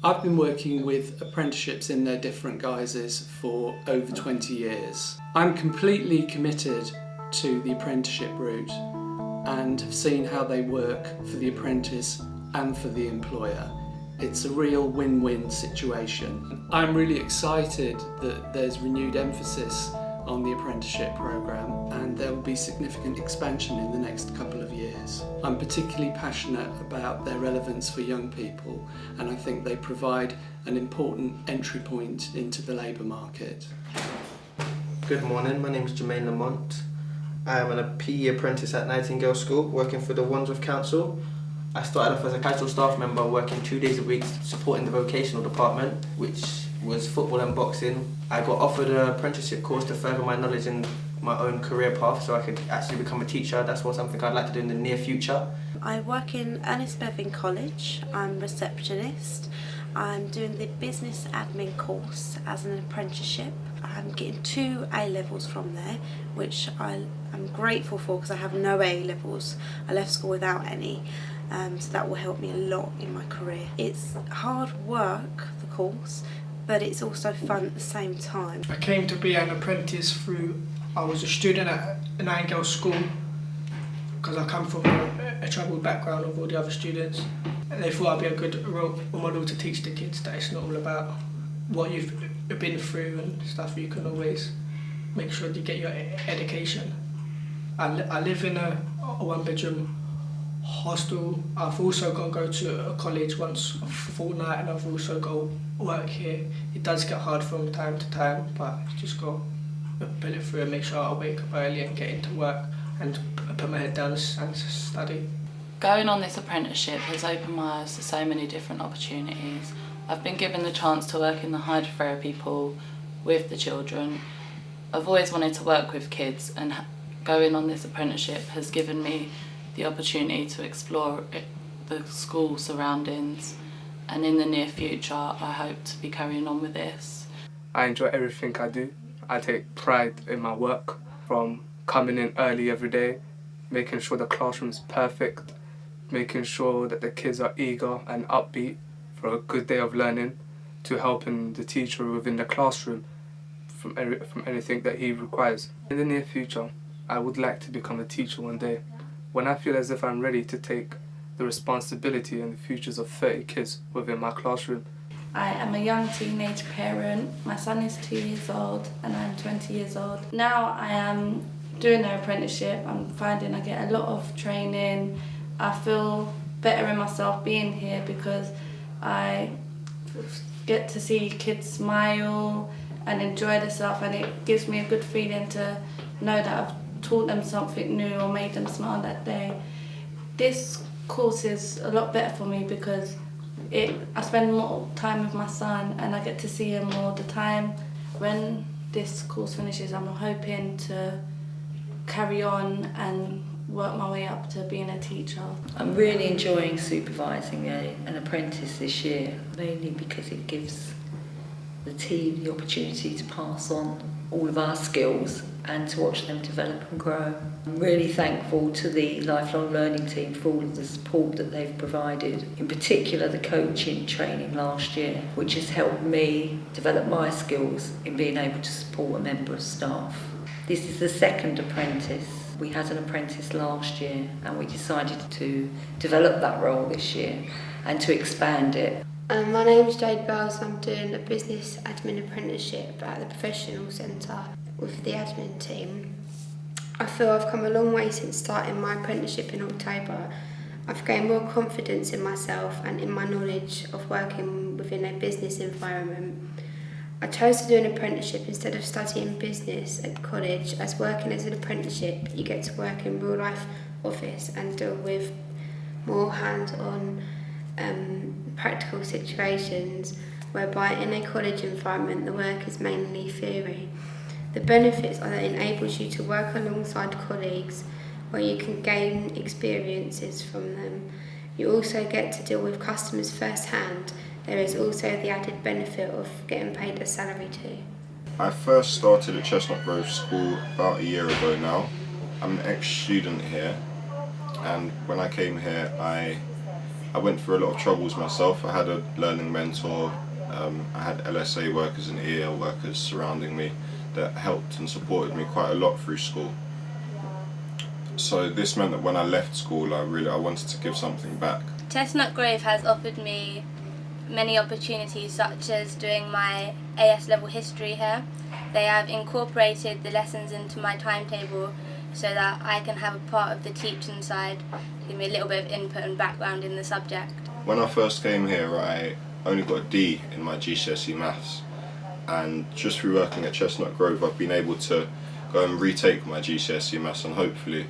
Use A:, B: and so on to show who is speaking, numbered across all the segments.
A: I've been working with apprenticeships in their different guises for over 20 years. I'm completely committed to the apprenticeship route and have seen how they work for the apprentice and for the employer. It's a real win-win situation. I'm really excited that there's renewed emphasis on the apprenticeship programme and there will be significant expansion in the next couple of years. I'm particularly passionate about their relevance for young people and I think they provide an important entry point into the labour market.
B: Good morning, my name is Jermaine Lamont. I am a PE apprentice at Nightingale School working for the Wandsworth Council. I started off as a casual staff member working 2 days a week supporting the vocational department, which was football and boxing. I got offered an apprenticeship course to further my knowledge in my own career path so I could actually become a teacher. That's something I'd like to do in the near future.
C: I work in Ernest Bevin College. I'm a receptionist. I'm doing the business admin course as an apprenticeship. I'm getting 2 A-levels from there, which I'm grateful for because I have no A-levels. I left school without any. So that will help me a lot in my career. It's hard work, the course, but it's also fun at the same time.
D: I came to be an apprentice I was a student at Nightingale School because I come from a troubled background of all the other students. And they thought I'd be a good role model to teach the kids that it's not all about what you've been through and stuff. You can always make sure you get your education. I live in a 1-bedroom hostel. I've also got to go to a college once a fortnight and I've also got to work here. It does get hard from time to time, but you just got to pull it through and make sure I wake up early and get into work and put my head down and study.
E: Going on this apprenticeship has opened my eyes to so many different opportunities. I've been given the chance to work in the hydrotherapy pool with the children. I've always wanted to work with kids and going on this apprenticeship has given me the opportunity to explore the school surroundings, and in the near future I hope to be carrying on with this.
F: I enjoy everything I do. I take pride in my work, from coming in early every day, making sure the classroom's perfect, making sure that the kids are eager and upbeat for a good day of learning, to helping the teacher within the classroom from anything that he requires. In the near future, I would like to become a teacher one day, when I feel as if I'm ready to take the responsibility and the futures of 30 kids within my classroom.
G: I am a young teenage parent. My son is 2 years old and I'm 20 years old. Now I am doing an apprenticeship. I'm finding I get a lot of training. I feel better in myself being here because I get to see kids smile and enjoy themselves, and it gives me a good feeling to know that I've taught them something new or made them smile that day. This course is a lot better for me because I spend more time with my son and I get to see him all the time. When this course finishes, I'm hoping to carry on and work my way up to being a teacher.
H: I'm really enjoying supervising an apprentice this year, mainly because it gives the team the opportunity to pass on all of our skills and to watch them develop and grow. I'm really thankful to the Lifelong Learning team for all of the support that they've provided, in particular the coaching training last year, which has helped me develop my skills in being able to support a member of staff. This is the second apprentice. We had an apprentice last year and we decided to develop that role this year and to expand it.
I: My name's Jade Bells. I'm doing a business admin apprenticeship at the Professional Centre with the admin team. I feel I've come a long way since starting my apprenticeship in October. I've gained more confidence in myself and in my knowledge of working within a business environment. I chose to do an apprenticeship instead of studying business at college, as working as an apprenticeship you get to work in real life office and deal with more hands-on practical situations, whereby in a college environment the work is mainly theory. The benefits are that it enables you to work alongside colleagues where you can gain experiences from them. You also get to deal with customers firsthand. There is also the added benefit of getting paid a salary too.
J: I first started at Chestnut Grove School about a year ago now. I'm an ex-student here, and when I came here I I went through a lot of troubles myself. I had a learning mentor, I had LSA workers and EL workers surrounding me that helped and supported me quite a lot through school. So this meant that when I left school, I wanted to give something back.
K: Chestnut Grove has offered me many opportunities, such as doing my AS level history here. They have incorporated the lessons into my timetable so that I can have a part of the teaching side, give me a little bit of input and background in the subject.
J: When I first came here, I only got a D in my GCSE maths, and just through working at Chestnut Grove, I've been able to go and retake my GCSE maths, and hopefully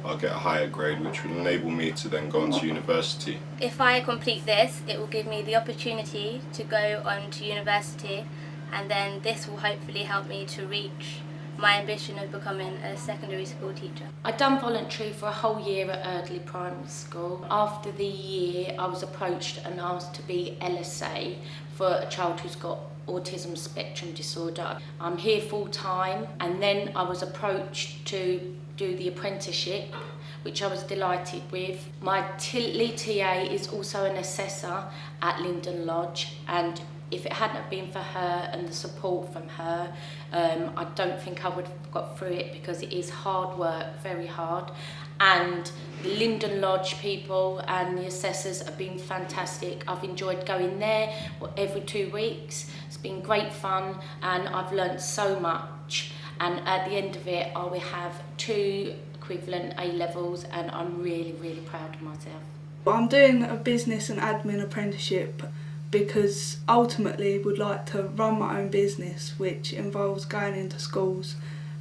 J: I'll get a higher grade, which will enable me to then go on to university.
K: If I complete this, it will give me the opportunity to go on to university, and then this will hopefully help me to reach my ambition of becoming a secondary school teacher.
L: I'd done voluntary for a whole year at Erdley Primary School. After the year, I was approached and asked to be LSA for a child who's got autism spectrum disorder. I'm here full time, and then I was approached to do the apprenticeship, which I was delighted with. My lead TA is also an assessor at Linden Lodge, and if it hadn't have been for her and the support from her, I don't think I would have got through it, because it is hard work, very hard. And the Linden Lodge people and the assessors have been fantastic. I've enjoyed going there every 2 weeks. It's been great fun, and I've learnt so much. And at the end of it, I will have 2 equivalent A-levels, and I'm really, really proud of myself.
M: I'm doing a business and admin apprenticeship because ultimately would like to run my own business, which involves going into schools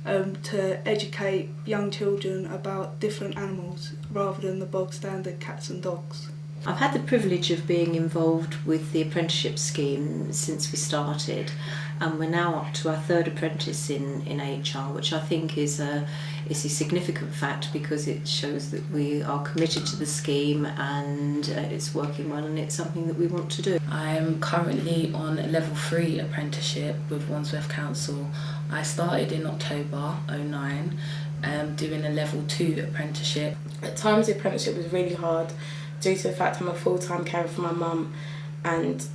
M: to educate young children about different animals rather than the bog standard cats and dogs.
H: I've had the privilege of being involved with the apprenticeship scheme since we started, and we're now up to our 3rd apprentice in HR, which I think is a significant fact, because it shows that we are committed to the scheme and it's working well, and it's something that we want to do.
E: I'm currently on a level 3 apprenticeship with Wandsworth Council. I started in October 2009 doing a level 2 apprenticeship.
N: At times the apprenticeship was really hard due to the fact I'm a full-time carer for my mum, and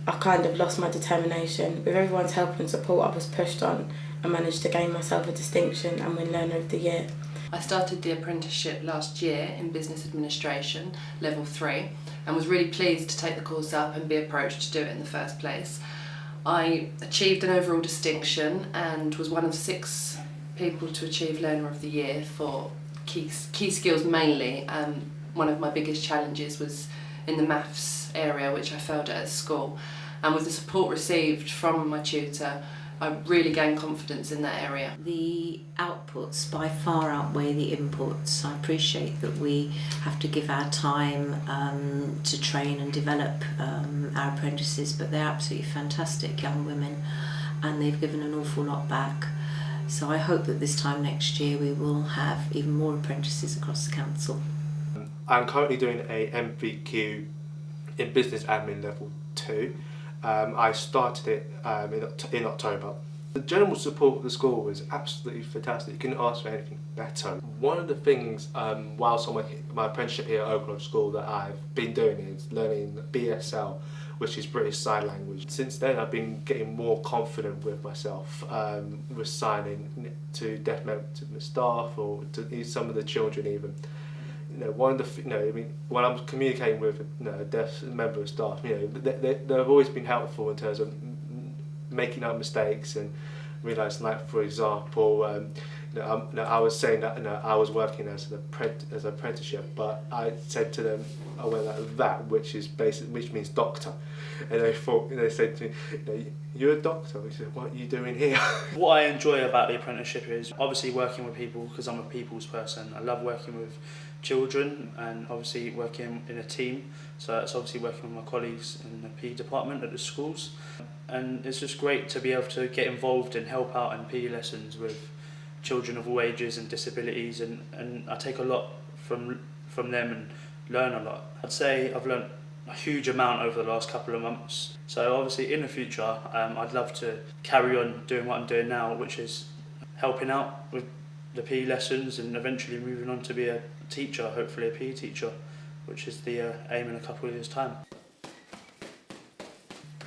N: I kind of lost my determination. With everyone's help and support, I was pushed on and managed to gain myself a distinction and win Learner of the Year.
O: I started the apprenticeship last year in Business Administration, level 3, and was really pleased to take the course up and be approached to do it in the first place. I achieved an overall distinction and was one of 6 people to achieve Learner of the Year for key skills mainly. One of my biggest challenges was in the maths area, which I failed at school, and with the support received from my tutor, I really gained confidence in that area.
H: The outputs by far outweigh the inputs. I appreciate that we have to give our time to train and develop our apprentices, but they're absolutely fantastic young women, and they've given an awful lot back. So I hope that this time next year we will have even more apprentices across the council.
F: I'm currently doing a MVQ in Business Admin Level 2. I started it in October. The general support of the school was absolutely fantastic. You couldn't ask for anything better. One of the things whilst on my apprenticeship here at Oakland School that I've been doing is learning BSL, which is British Sign Language. Since then I've been getting more confident with myself, with signing to deaf member staff or to some of the children even. One of the, when I'm communicating with a deaf member of staff, they've always been helpful in terms of making up mistakes and realising, like for example, I was saying that I was working as an apprenticeship, but I said to them, I went like that, which means doctor, and they said to me, you're a doctor. We said, what are you doing here?
P: What I enjoy about the apprenticeship is obviously working with people, because I'm a people's person. I love working with children and obviously working in a team, so it's obviously working with my colleagues in the PE department at the schools, and it's just great to be able to get involved and help out in PE lessons with children of all ages and disabilities, and I take a lot from them and learn a lot. I'd say I've learnt a huge amount over the last couple of months, so obviously in the future I'd love to carry on doing what I'm doing now, which is helping out with the PE lessons and eventually moving on to be a teacher, hopefully a PE teacher which is the aim in a couple of years' time.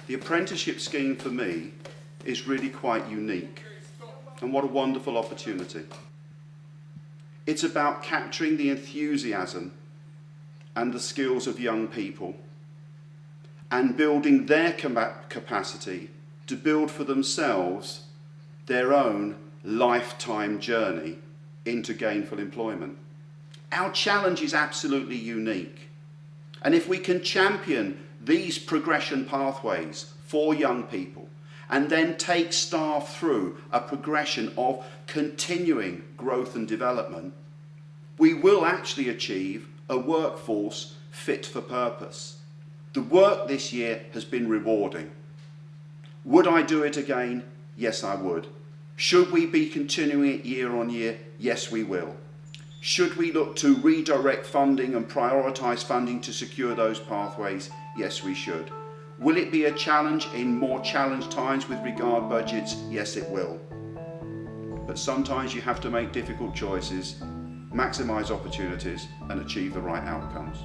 Q: The apprenticeship scheme for me is really quite unique, and what a wonderful opportunity. It's about capturing the enthusiasm and the skills of young people and building their capacity to build for themselves their own lifetime journey into gainful employment. Our challenge is absolutely unique, and if we can champion these progression pathways for young people and then take staff through a progression of continuing growth and development, we will actually achieve a workforce fit for purpose. The work this year has been rewarding. Would I do it again? Yes, I would. Should we be continuing it year on year? Yes, we will. Should we look to redirect funding and prioritise funding to secure those pathways? Yes, we should. Will it be a challenge in more challenged times with regard budgets? Yes, it will. But sometimes you have to make difficult choices, maximise opportunities and achieve the right outcomes.